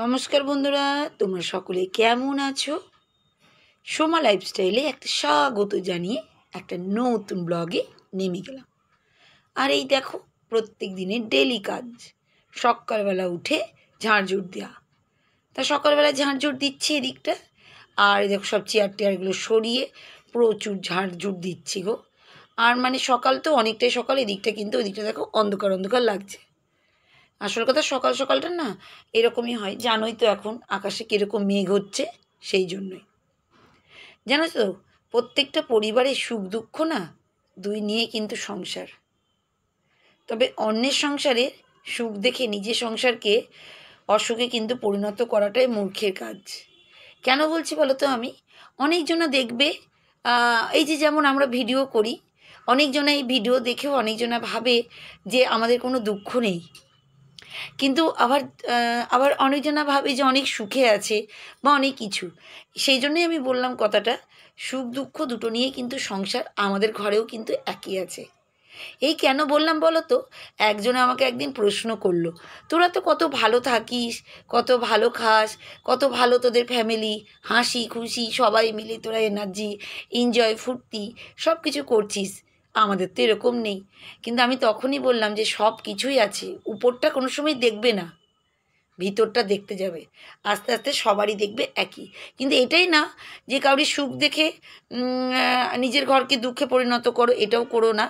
নমস্কার বন্ধুরা, তোমরা সকলে কেমন আছো? সোমা লাইফস্টাইলে একটা স্বাগত জানিয়ে একটা নতুন ব্লগে নেমে গেলাম। আর এই দেখো, প্রত্যেক দিনের ডেলি কাজ, সকালবেলা উঠে ঝাড়ঝুড় দেওয়া। তা সকালবেলা ঝাড়ঝুড় দিচ্ছি এদিকটা, আর দেখো সব চেয়ার টেয়ারগুলো সরিয়ে প্রচুর ঝাড়ঝুড় দিচ্ছি গো। আর মানে সকাল তো অনেকটাই সকাল, এদিকটা কিন্তু ওদিকটা দেখো অন্ধকার অন্ধকার লাগছে। আসল কথা সকাল সকালটা না এরকমই হয়, জানোই তো এখন আকাশে কীরকম মেঘ হচ্ছে। সেই জন্যই জানো তো, প্রত্যেকটা পরিবারের সুখ দুঃখ না দুই নিয়ে কিন্তু সংসার। তবে অন্যের সংসারে সুখ দেখে নিজের সংসারকে অসুখে কিন্তু পরিণত করাটাই মূর্খের কাজ। কেন বলছি বলো তো? আমি অনেকজনা দেখবে, এই যে যেমন আমরা ভিডিও করি, অনেকজনা এই ভিডিও দেখেও অনেকজনা ভাবে যে আমাদের কোনো দুঃখ নেই, কিন্তু আবার আবার অনেকজনা ভাবে যে অনেক সুখে আছে বা অনেক কিছু। সেই জন্যই আমি বললাম কথাটা, সুখ দুঃখ দুটো নিয়ে কিন্তু সংসার, আমাদের ঘরেও কিন্তু একই আছে। এই কেন বললাম বলো তো? একজন আমাকে একদিন প্রশ্ন করলো, তোরা তো কত ভালো থাকিস, কত ভালো খাস, কত ভালো তোদের ফ্যামিলি, হাসি খুশি সবাই মিলে তোরা এনার্জি, এনজয়, ফুর্তি সব কিছু করছিস, আমাদের তো এরকম নেই। কিন্তু আমি তখনই বললাম যে সব কিছুই আছে, উপরটা কোনো সময় দেখবে না, ভিতরটা দেখতে যাবে। আস্তে আস্তে সবারই দেখবে একই। কিন্তু এটাই না যে কাউরি সুখ দেখে নিজের ঘরকে দুঃখে পরিণত করো, এটাও করো না।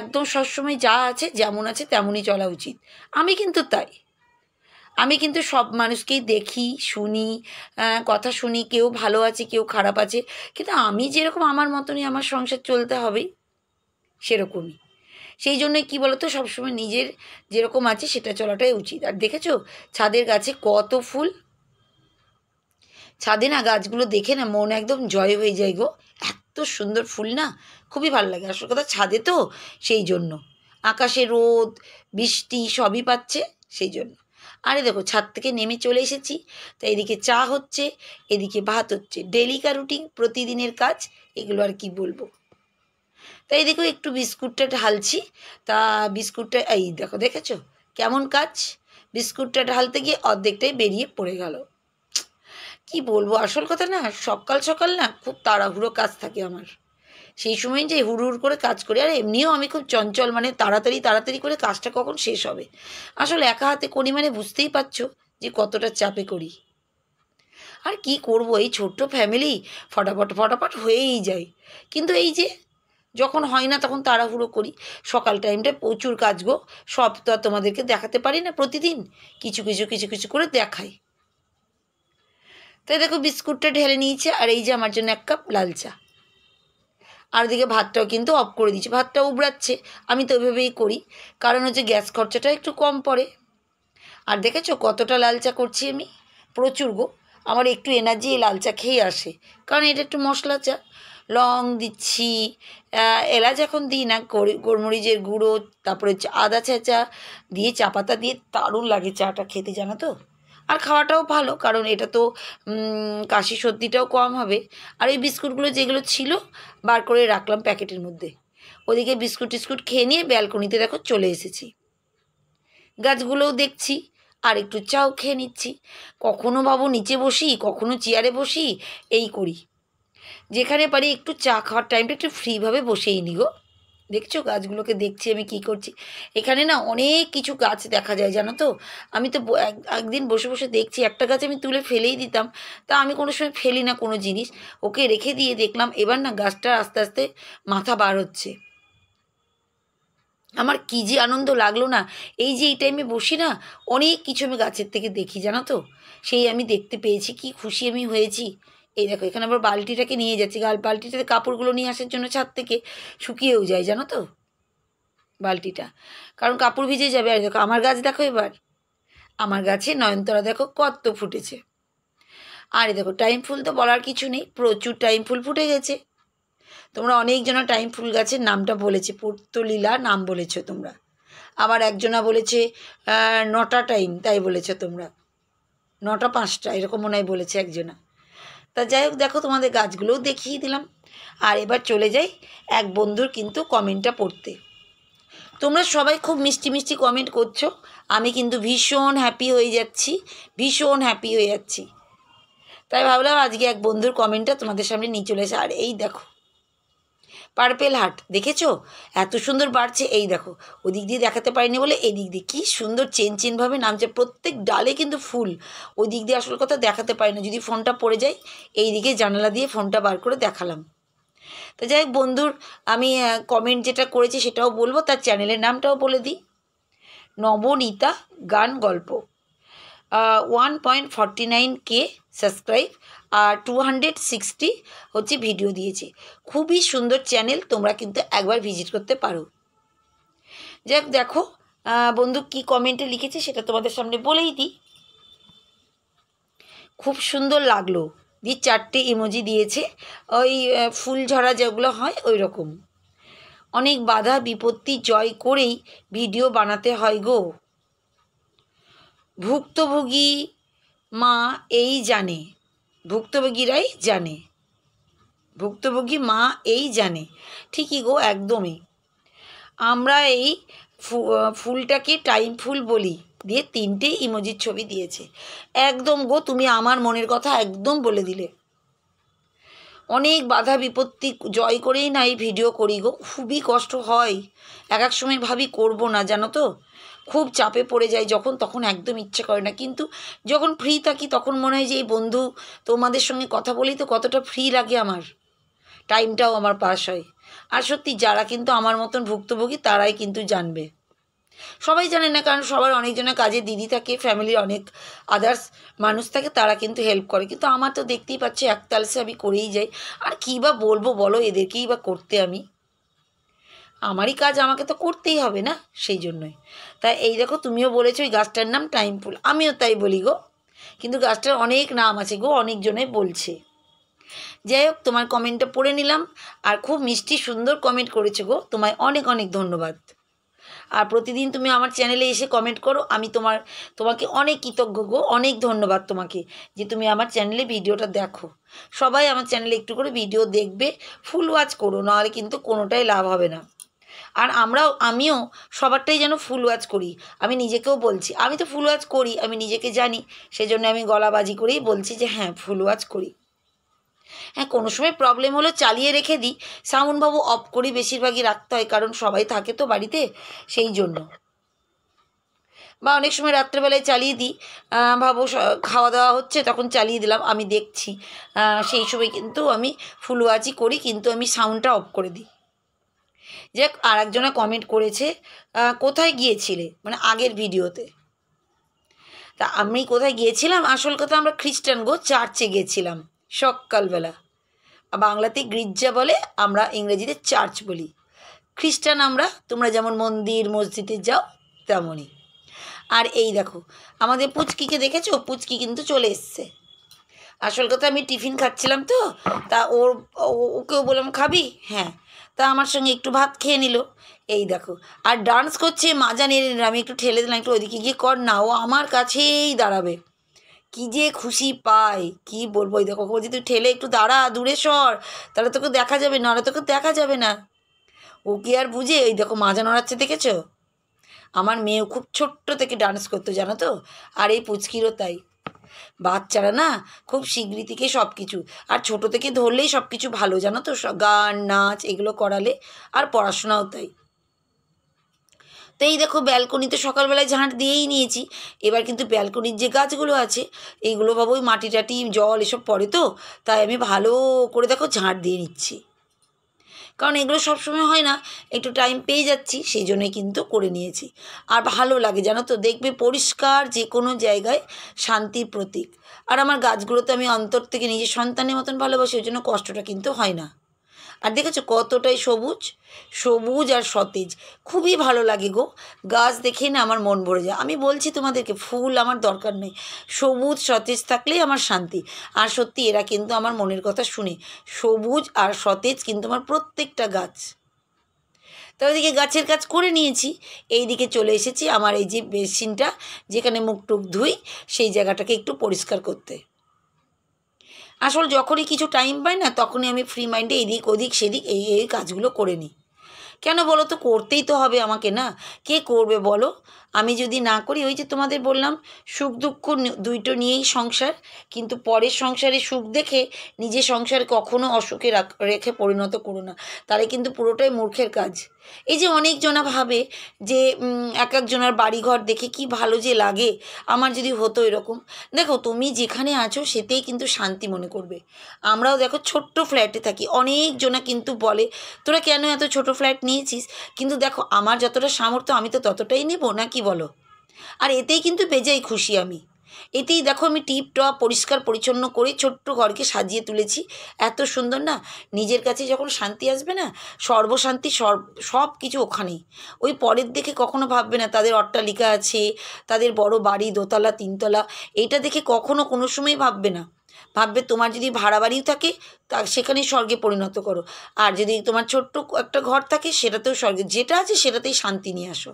একদম সবসময় যা আছে যেমন আছে তেমনই চলা উচিত। আমি কিন্তু তাই, আমি কিন্তু সব মানুষকেই দেখি, শুনি, কথা শুনি, কেউ ভালো আছে কেউ খারাপ আছে, কিন্তু আমি যেরকম আমার মতনই আমার সংসার চলতে হবেই, সেরকমই। সেই জন্যই কী বলো তো, সবসময় নিজের যেরকম আছে সেটা চলাটাই উচিত। আর দেখেছো ছাদের গাছে কত ফুল, ছাদে না গাছগুলো দেখে না মন একদম জয় হয়ে যায় গো। এত সুন্দর ফুল না, খুবই ভালো লাগে। আসল কথা ছাদে তো, সেই জন্য আকাশে রোদ বৃষ্টি সবই পাচ্ছে, সেই জন্য। আরে দেখো ছাদ থেকে নেমে চলে এসেছি, তা এদিকে চা হচ্ছে, এদিকে ভাত হচ্ছে, ডেলিকা রুটিন, প্রতিদিনের কাজ, এগুলো আর কি বলবো। তাই দেখো একটু বিস্কুটটা ঢালছি, তা বিস্কুটটা এই দেখো, দেখেছো কেমন কাজ? বিস্কুটটা ঢালতে গিয়ে অর্ধেকটাই বেরিয়ে পড়ে গেল। কি বলবো, আসল কথা না সকাল সকাল না খুব তাড়াহুড়ো কাজ থাকে আমার। সেই সময় যে হুড় হুড় করে কাজ করি, আর এমনিও আমি খুব চঞ্চল, মানে তাড়াতাড়ি তাড়াতাড়ি করে কাজটা কখন শেষ হবে। আসলে একা হাতে করি মানে বুঝতেই পারছো যে কতটা চাপে করি। আর কি করব, এই ছোট্ট ফ্যামিলি, ফটাফট ফটাফট হয়েই যায়। কিন্তু এই যে যখন হয় না তখন তাড়াহুড়ো করি। সকাল টাইমটা প্রচুর কাজ গো, সব তো আর তোমাদেরকে দেখাতে পারি না প্রতিদিন, কিছু কিছু কিছু কিছু করে দেখাই। তাই দেখো বিস্কুটটা ঢেলে নিয়েছে, আর এই যে আমার জন্য 1 কাপ লাল চা। আর এদিকে ভাতটাও কিন্তু অফ করে দিয়েছি, ভাতটা উবড়াচ্ছে। আমি তো ওইভাবেই করি, কারণ হচ্ছে গ্যাস খরচাটা একটু কম পড়ে। আর দেখেছো কতটা লাল চা করছি আমি, প্রচুর গো। আমার একটু এনার্জি এই লাল চা খেয়ে আসে, কারণ এটা একটু মশলা চা। লং দিচ্ছি, এলাচ এখন দিই না, গোলমরিচের গুঁড়ো, তারপরে আদা ছেঁচা দিয়ে চা পাতা দিয়ে দারুণ লাগে চাটা খেতে, জানো তো। আর খাওয়াটাও ভালো, কারণ এটা তো কাশি সর্দিটাও কম হবে। আর এই বিস্কুটগুলো যেগুলো ছিল বার করে রাখলাম প্যাকেটের মধ্যে। ওদিকে বিস্কুট টিস্কুট খেয়ে নিয়ে ব্যালকনিতে দেখো চলে এসেছি, গাছগুলোও দেখছি, আর একটু চাও খেয়ে নিচ্ছি। কখনো ভাবো নিচে বসি, কখনো চেয়ারে বসি, এই করি। যেখানে পারি একটু চা খাওয়ার টাইমটা একটু ফ্রিভাবে বসেই নি গো। দেখছো গাছগুলোকে দেখছি আমি কি করছি। এখানে না অনেক কিছু গাছ দেখা যায়, জানো তো। আমি তো একদিন বসে বসে দেখছি, একটা গাছ আমি তুলে ফেলেই দিতাম। তা আমি কোনো সময় ফেলি না কোনো জিনিস, ওকে রেখে দিয়ে দেখলাম এবার না গাছটা আস্তে আস্তে মাথা বার হচ্ছে। আমার কী যে আনন্দ লাগলো না। এই যে এই টাইমে বসি না, অনেক কিছু আমি গাছের থেকে দেখি, জানো তো। সেই আমি দেখতে পেয়েছি, কি খুশি আমি হয়েছি। এই দেখো এখানে আবার বালতিটাকে নিয়ে যাচ্ছি, বালতিটাতে কাপড়গুলো নিয়ে আসার জন্য ছাদ থেকে, শুকিয়েও যায় জানো তো বালতিটা, কারণ কাপড় ভিজে যাবে। আর দেখো আমার গাছ দেখো এবার, আমার গাছে নয়নতারা দেখো কত ফুটেছে। আর দেখো টাইম ফুল তো বলার কিছু নেই, প্রচুর টাইম ফুল ফুটে গেছে। তোমরা অনেকজনা টাইম ফুল গাছের নামটা বলেছে, পর্তলীলা নাম বলেছো তোমরা। আবার একজনা বলেছে 9টা টাইম, তাই বলেছো তোমরা, 9টা 5টা এরকম মনে হয় বলেছে একজনা। তা যাই হোক, দেখো তোমাদের গাছগুলোও দেখিয়ে দিলাম। আর এবার চলে যাই এক বন্ধুর কিন্তু কমেন্টটা পড়তে। তোমরা সবাই খুব মিষ্টি মিষ্টি কমেন্ট করছো, আমি কিন্তু ভীষণ হ্যাপি হয়ে যাচ্ছি। তাই ভাবলাম আজকে এক বন্ধুর কমেন্টটা তোমাদের সামনে নিয়ে চলে এসে। আর এই দেখো পার্পেল হার্ট দেখেছো, এত সুন্দর বাড়ছে। এই দেখো ওদিক দিয়ে দেখাতে পারিনি বলে এই দিক দিয়ে কী সুন্দর চেনভাবে নামছে, প্রত্যেক ডালে কিন্তু ফুল। ওই দিক দিয়ে আসল কথা দেখাতে পারি না, যদি ফোনটা পড়ে যায় এই দিকে জানালা দিয়ে ফোনটা বার করে দেখালাম। তো যাই হোক বন্ধুর আমি কমেন্ট যেটা করেছি সেটাও বলবো, তার চ্যানেলের নামটাও বলে দিই, নবনীতা গান গল্প। 1.49K সাবস্ক্রাইব আর 260 হচ্ছে ভিডিও দিয়েছে। খুবই সুন্দর চ্যানেল, তোমরা কিন্তু একবার ভিজিট করতে পারো। যাক দেখো বন্ধু কি কমেন্টে লিখেছে সেটা তোমাদের সামনে বলেই দিই। খুব সুন্দর লাগলো দিয়ে 4টে ইমোজি দিয়েছে, ওই ফুল ঝরা যেগুলো হয় ওই রকম। অনেক বাধা বিপত্তি জয় করেই ভিডিও বানাতে হয় গো, ভুক্তভোগী মা এই জানে, ভুক্তভোগীরাই জানে, ভুক্তভোগী মা এই জানে। ঠিকই গো, একদমই। আমরা এই ফুলটাকে টাইম ফুল বলি, দিয়ে 3টে ইমোজির ছবি দিয়েছে। একদম গো, তুমি আমার মনের কথা একদম বলে দিলে। অনেক বাধা বিপত্তি জয় করেই না এই ভিডিও করি গো, খুবই কষ্ট হয়। এক সময় ভাবি করব না, জানো তো, খুব চাপে পড়ে যায় যখন, তখন একদম ইচ্ছে করে না। কিন্তু যখন ফ্রি থাকি তখন মনে হয় যে এই বন্ধু তোমাদের সঙ্গে কথা বলি তো কতটা ফ্রি লাগে, আমার টাইমটাও আমার পাস হয়। আর সত্যি যারা কিন্তু আমার মতন ভুক্তভোগী তারাই কিন্তু জানবে, সবাই জানে না, কারণ সবার অনেকজনের কাজে দিদি থাকে, ফ্যামিলির অনেক আদার্স মানুষ থাকে, তারা কিন্তু হেল্প করে। কিন্তু আমার তো দেখতেই পাচ্ছি একতালসে আমি করেই যাই। আর কী বা বলবো বলো, এদেরকেই বা করতে আমি, আমারই কাজ আমাকে তো করতেই হবে না, সেই জন্যই। তাই এই দেখো তুমিও বলেছো এই গাছটার নাম টাইম ফুল, আমিও তাই বলি গো, কিন্তু গাছটার অনেক নাম আছে গো, অনেকজনে বলছে। যাই হোক তোমার কমেন্টটা পড়ে নিলাম, আর খুব মিষ্টি সুন্দর কমেন্ট করেছো গো, তোমায় অনেক অনেক ধন্যবাদ। আর প্রতিদিন তুমি আমার চ্যানেলে এসে কমেন্ট করো, আমি তোমাকে অনেক কৃতজ্ঞ গো, অনেক ধন্যবাদ তোমাকে যে তুমি আমার চ্যানেলে ভিডিওটা দেখো। সবাই আমার চ্যানেলে একটু করে ভিডিও দেখবে, ফুল ওয়াচ করো, নাহলে কিন্তু কোনোটাই লাভ হবে না। আর আমিও সবারটাই যেন ফুল ওয়াচ করি, আমি নিজেকেও বলছি, আমি তো ফুল ওয়াচ করি, আমি নিজেকে জানি, সেজন্য আমি গলাবাজি করেই বলছি যে হ্যাঁ ফুল ওয়াচ করি। হ্যাঁ কোনো সময় প্রবলেম হলো চালিয়ে রেখে দিই, সাউন্ড বাবু অফ করি, বেশিরভাগই রাখতে হয় কারণ সবাই থাকে তো বাড়িতে, সেই জন্য। বা অনেক সময় রাত্রেবেলায় চালিয়ে দিই, ভাবো খাওয়া দাওয়া হচ্ছে তখন চালিয়ে দিলাম, আমি দেখছি, সেই সময় কিন্তু আমি ফুল ওয়াচই করি, কিন্তু আমি সাউন্ডটা অফ করে দিই। যাক আর একজনা কমেন্ট করেছে কোথায় গিয়েছিলে, মানে আগের ভিডিওতে। তা আমি কোথায় গিয়েছিলাম, আসল কথা আমরা খ্রিস্টান গো, চার্চে গিয়েছিলাম সকালবেলা। বাংলাতে গির্জা বলে, আমরা ইংরেজিতে চার্চ বলি। খ্রিস্টান আমরা, তোমরা যেমন মন্দির মসজিদে যাও তেমনই। আর এই দেখো আমাদের পুচকিকে দেখেছো, পুচকি কিন্তু চলে এসছে। আসল কথা আমি টিফিন খাচ্ছিলাম তো, তা ওকেও বললাম খাবি, হ্যাঁ, তা আমার সঙ্গে একটু ভাত খেয়ে নিল। এই দেখো আর ডান্স করছে, মাজা নেড়ে নিল, আমি একটু ঠেলে দিলাম, একটু ওইদিকে গিয়ে কর না, ও আমার কাছেই দাঁড়াবে, কী যে খুশি পায় কি বলবো। ওই দেখো বলছি তুই ঠেলে একটু দাঁড়া, দূরে সর, তাহলে তোকে দেখা যাবে, নাহলে তোকে দেখা যাবে না। ও কি আর বুঝে, ওই দেখো মাজা নড়াচ্ছে দেখেছো। আমার মেয়েও খুব ছোট্ট থেকে ডান্স করতো জানো তো, আর এই পুচকিরও তাই। বাচ্চারা না খুব শীঘ্রই থেকে সব কিছু, আর ছোটো থেকে ধরলেই সব কিছু ভালো জানো তো, গান নাচ এগুলো করালে, আর পড়াশোনাও তাই। তো এই দেখো ব্যালকনিতে সকালবেলায় ঝাঁট দিয়েই নিয়েছি, এবার কিন্তু ব্যালকনির যে গাছগুলো আছে এইগুলো ভাবো ওই মাটি টাটি জল এসব পড়ে তো, তাই আমি ভালো করে দেখো ঝাঁট দিয়ে নিচ্ছি, কারণ এগুলো সবসময় হয় না, একটু টাইম পেয়ে যাচ্ছি সেই জন্যই কিন্তু করে নিয়েছি। আর ভালো লাগে জানো তো, দেখবে পরিষ্কার যে কোনো জায়গায় শান্তির প্রতীক। আর আমার গাছগুলোতে আমি অন্তর থেকে নিজের সন্তানের মতন ভালোবাসি, ওই জন্য কষ্টটা কিন্তু হয় না। আর দেখেছো কতটাই সবুজ সবুজ আর সতেজ, খুবই ভালো লাগে গো, গাছ দেখে না আমার মন ভরে যায়। আমি বলছি তোমাদেরকে ফুল আমার দরকার নেই, সবুজ সতেজ থাকলেই আমার শান্তি। আর সত্যি এরা কিন্তু আমার মনের কথা শুনে, সবুজ আর সতেজ কিন্তু আমার প্রত্যেকটা গাছ। তো ওইদিকে গাছের কাজ করে নিয়েছি, এই দিকে চলে এসেছি আমার এই যে বেসিনটা যেখানে মুখ টুক ধুই সেই জায়গাটাকে একটু পরিষ্কার করতে। আসল যখনই কিছু টাইম পাই না তখনই আমি ফ্রি মাইন্ডে এদিক ওদিক সেদিক এই কাজগুলো করে নিই। কেন বলো তো, করতেই তো হবে আমাকে, না কে করবে বলো, আমি যদি না করি, ওই যে তোমাদের বললাম সুখ দুঃখ দুইটো নিয়েই সংসার, কিন্তু পরের সংসারে সুখ দেখে নিজের সংসার কখনো অসুখে রেখে পরিণত করো না, তাহলে কিন্তু পুরোটাই মূর্খের কাজ। এই যে অনেকজনা ভাবে যে এক একজনের বাড়িঘর দেখে কি ভালো যে লাগে, আমার যদি হতো এরকম। দেখো তুমি যেখানে আছো সেতেই কিন্তু শান্তি মনে করবে। আমরাও দেখো ছোট্ট ফ্ল্যাটে থাকি, অনেকজনা কিন্তু বলে তোরা কেন এত ছোট ফ্ল্যাট নিয়েছিস, কিন্তু দেখো আমার যতটা সামর্থ্য আমি তো ততটাই নেব, না কি বলো? আর এতেই কিন্তু বেজায় খুশি আমি। এতেই দেখো আমি টিপ টপ পরিষ্কার পরিচ্ছন্ন করে ছোট্ট ঘরকে সাজিয়ে তুলেছি, এত সুন্দর না। নিজের কাছে যখন শান্তি আসবে না, সর্বশান্তি সব কিছু ওখানেই। ওই পরের দেখে কখনো ভাববে না তাদের অট্টালিকা আছে, তাদের বড় বাড়ি দোতলা তিনতলা, এইটা দেখে কখনো কোনো সময় ভাববে না। ভাববে তোমার যদি ভাড়া বাড়িও থাকে তা সেখানেই স্বর্গে পরিণত করো, আর যদি তোমার ছোট্ট একটা ঘর থাকে সেটাতেও স্বর্গে, যেটা আছে সেটাতেই শান্তি নিয়ে আসো।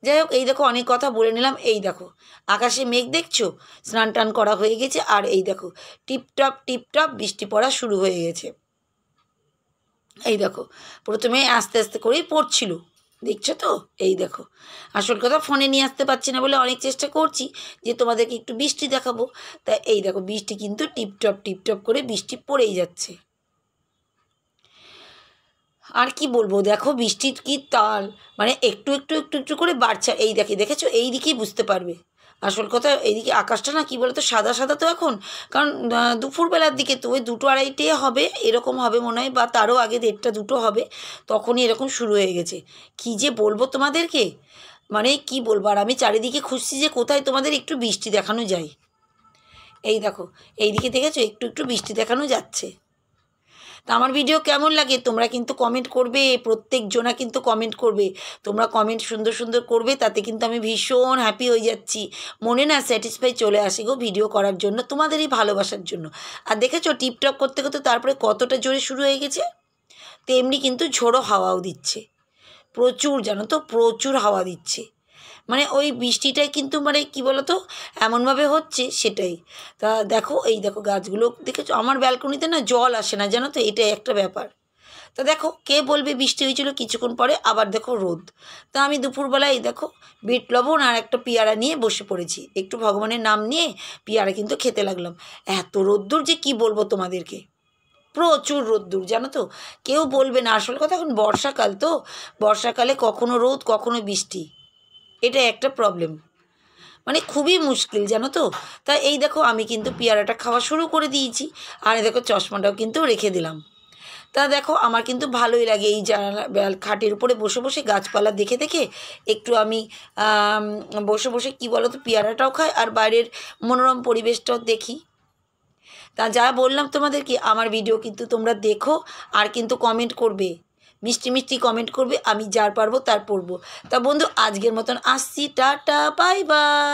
যাই হোক, এই দেখো অনেক কথা বলে নিলাম। এই দেখো আকাশে মেঘ দেখছো, স্নান টান করা হয়ে গেছে, আর এই দেখো টিপটপ বৃষ্টি পড়া শুরু হয়ে গেছে। এই দেখো প্রথমে আস্তে আস্তে করেই পড়ছিল, দেখছো তো? এই দেখো, আসল কথা ফোনে নিয়ে আসতে পারছি না বলে অনেক চেষ্টা করছি যে তোমাদেরকে একটু বৃষ্টি দেখাবো। তা এই দেখো বৃষ্টি কিন্তু টিপটপ করে বৃষ্টি পড়েই যাচ্ছে। আর কি বলবো, দেখো বৃষ্টির কি তাল, মানে একটু করে বাড়ছে। এই দেখেছো, এই দিকেই বুঝতে পারবে। আসল কথা এইদিকে আকাশটা না কি বলতো সাদা সাদা তো এখন, কারণ দুপুরবেলার দিকে তো ওই 2-2:30 হবে, এরকম হবে মনে হয়, বা তারও আগে 1:30-2 হবে, তখনই এরকম শুরু হয়ে গেছে। কি যে বলবো তোমাদেরকে, মানে কি বলবো। আর আমি চারিদিকে খুঁজছি যে কোথায় তোমাদের একটু বৃষ্টি দেখানো যায়। এই দেখো এইদিকে দেখেছো একটু বৃষ্টি দেখানো যাচ্ছে। তা আমার ভিডিও কেমন লাগে তোমরা কিন্তু কমেন্ট করবে, প্রত্যেকজনা কিন্তু কমেন্ট করবে। তোমরা কমেন্ট সুন্দর সুন্দর করবে, তাতে কিন্তু আমি ভীষণ হ্যাপি হয়ে যাচ্ছি, মনে না স্যাটিসফাই চলে আসে গো ভিডিও করার জন্য, তোমাদেরই ভালোবাসার জন্য। আর দেখেছো টিপটপ করতে করতে তারপরে কতটা জোরে শুরু হয়ে গেছে, তেমনি কিন্তু ঝোড়ো হাওয়াও দিচ্ছে প্রচুর, জানো তো প্রচুর হাওয়া দিচ্ছে। মানে ওই বৃষ্টিটাই কিন্তু মানে কি বলতো এমনভাবে হচ্ছে সেটাই। তা দেখো এই দেখো গাছগুলো দেখেছো, আমার ব্যালকনিতে না জল আসে না, জানো তো, এটাই একটা ব্যাপার। তা দেখো কে বলবে বৃষ্টি হয়েছিল, কিছুক্ষণ পরে আবার দেখো রোদ। তা আমি দুপুরবেলায় দেখো বিট লবণ আর একটা পেয়ারা নিয়ে বসে পড়েছি, একটু ভগবানের নাম নিয়ে পেয়ারা কিন্তু খেতে লাগলাম। এত রোদ্দুর যে কি বলবো তোমাদেরকে, প্রচুর রোদ্দুর, জানো তো। কেউ বলবে না, আসল কথা এখন বর্ষাকাল তো, বর্ষাকালে কখনো রোদ কখনো বৃষ্টি, এটা একটা প্রবলেম, মানে খুবই মুশকিল, জানো তো। তা এই দেখো আমি কিন্তু পেয়ারাটা খাওয়া শুরু করে দিয়েছি, আর দেখো চশমাটাও কিন্তু রেখে দিলাম। তা দেখো আমার কিন্তু ভালোই লাগে এই খাটের উপরে বসে বসে গাছপালা দেখে দেখে একটু আমি বসে বসে কী বলো তো পেয়ারাটাও খাই আর বাইরের মনোরম পরিবেশটাও দেখি। তা যা বললাম তোমাদেরকে, আমার ভিডিও কিন্তু তোমরা দেখো আর কিন্তু কমেন্ট করবে, মিষ্টি মিষ্টি কমেন্ট করবে, আমি যার পারবো তার পড়বো। তা বন্ধু আজকের মতন আসছি, টাটা বাই বাই।